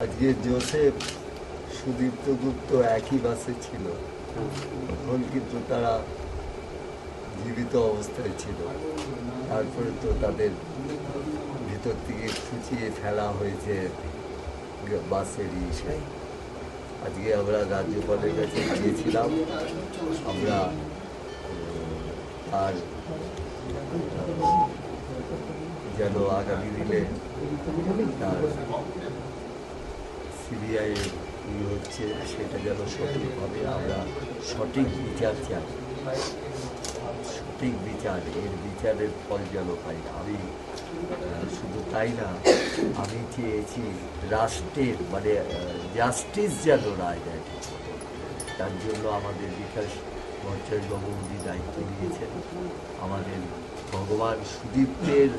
আজকে জোসেফ সুদীপ্ত গুপ্ত একই বাসে ছিল, তখন কিন্তু তারা জীবিত অবস্থায় ছিল। তারপরে তো তাদের ভিতর থেকে খুঁচিয়ে ফেলা হয়েছে বাসের ইসে। আজকে আমরা রাজ্যপালের কাছে গিয়েছিলাম, আমরা আর যেন আগামী দিনে তার সিবিআই হচ্ছে সেটা যেন সঠিকভাবে আমরা সঠিক বিচার চাই, সঠিক বিচার, এর বিচারের ফল যেন পাই। আমি শুধু তাই না, আমি চেয়েছি রাষ্ট্রের মানে জাস্টিস যেন রায় দেয়। তার জন্য আমাদের বিকাশ ভট্টাচার্যবাবু উনি দায়িত্ব নিয়েছেন। আমাদের ভগবান সুদীপ্তের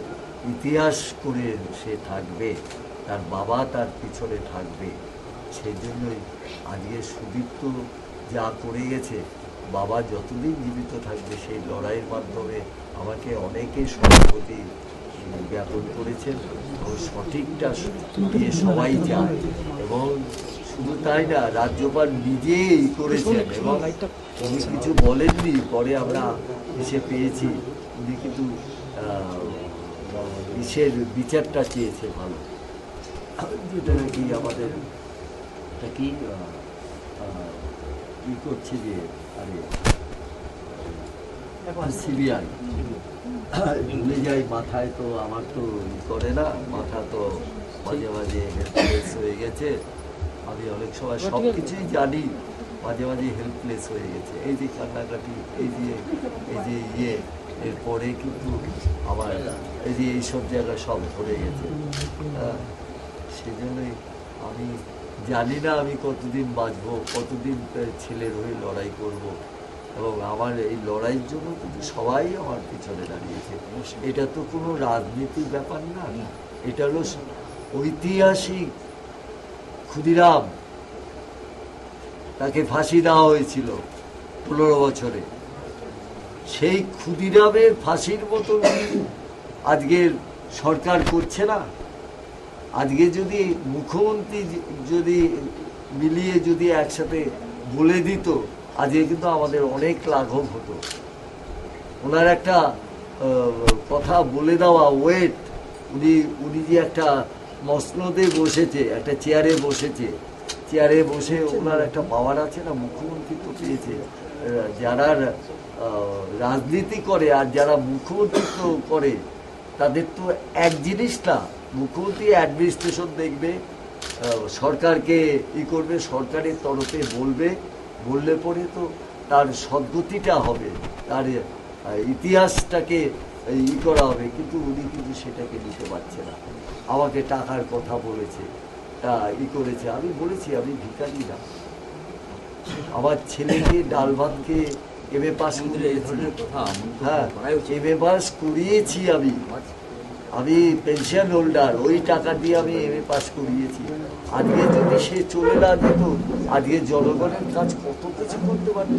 ইতিহাস করে সে থাকবে, তার বাবা তার পিছনে থাকবে। সেই জন্যই আজকে সুদীপ্ত যা করে গেছে, বাবা যতদিন জীবিত থাকবে সেই লড়াইয়ের মাধ্যমে আমাকে অনেকে সহানুভূতি জ্ঞাপন করেছেন এবং সঠিকটা দিয়ে সবাই চায়। এবং শুধু তাই না, রাজ্যপাল নিজেই করেছেন এবং উনি কিছু বলেননি, পরে আমরা এসে পেয়েছি উনি কিন্তু দেশের বিচারটা চেয়েছে ভালো, যেটা নাকি আমাদের এটা কি করছে যে আরে সিবিআই ভুলে যাই, মাথায় তো আমার তো করে না, মাথা তো মাঝে মাঝে হেল্পলেস হয়ে গেছে। আমি অনেক সময় সব কিছুই জানি, মাঝে মাঝে হেল্পলেস হয়ে গেছে। এই যে কান্নাকাটি, এই যে ইয়ে, এরপরে কিন্তু আমার এই যে এইসব জায়গা সব ধরে গেছে। সেই জন্যই আমি জানি না আমি কতদিন বাঁচবো, কতদিন ছেলের হয়ে লড়াই করব। এবং আমার এই লড়াইয়ের জন্য কিন্তু সবাই আমার পিছনে দাঁড়িয়েছে। এটা তো কোনো রাজনীতির ব্যাপার না, এটা হলো ঐতিহাসিক। ক্ষুদিরাম, তাকে ফাঁসি দেওয়া হয়েছিল 15 বছরে। সেই ক্ষুদিরামের ফাঁসির মতো আজকের সরকার করছে না। আজকে যদি মুখ্যমন্ত্রী যদি মিলিয়ে যদি একসাথে বলে দিত, আজকে কিন্তু আমাদের অনেক লাঘব হতো। ওনার একটা কথা বলে দেওয়া ওয়েট, উনি যে একটা মসনদে বসেছে, একটা চেয়ারে বসেছে, চেয়ারে বসে ওনার একটা পাওয়ার আছে না, মুখ্যমন্ত্রী তো পেয়েছে। যারা রাজনীতি করে আর যারা মুখ্যমন্ত্রিত্ব করে তাদের তো এক জিনিস না। মুখ্যমন্ত্রী অ্যাডমিনিস্ট্রেশন দেখবে, সরকারকে করবে, সরকারের তরফে বললে পরে তো তার সদ্গতিটা হবে, তার ইতিহাসটাকে করা হবে। কিন্তু উনি কিন্তু সেটাকে নিতে পারছে না। আমাকে টাকার কথা বলেছে, করেছে। আমি বলেছি আমি ভিখারি না, আমার ছেলেকে ডাল ভাতকে এমএ পাস করিয়েছি। হ্যাঁ, এমএ পাস করিয়েছি আমি পেনশন হোল্ডার, ওই টাকা দিয়ে আমি এমএ পাস করিয়েছি। আজকে যদি সে চলে না যেত, আজকে জনগণের কাজ কত কিছু করতে পারত।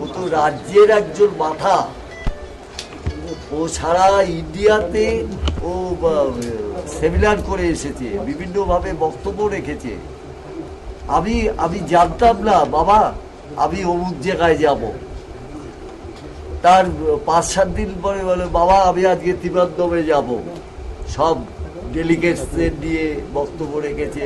ও তো রাজ্যের একজন মাথা, ও সারা ইন্ডিয়াতে ও সেমিনার করে এসেছে, বিভিন্নভাবে বক্তব্য রেখেছে। আমি জানতাম না বাবা আমি অমুক জায়গায় যাব, তার 5-7 দিন পরে বলে বাবা আমি আজকে ত্রিবান্ধবে যাব। সব ডেলিগেটসদের নিয়ে বক্তব্য রেখেছে।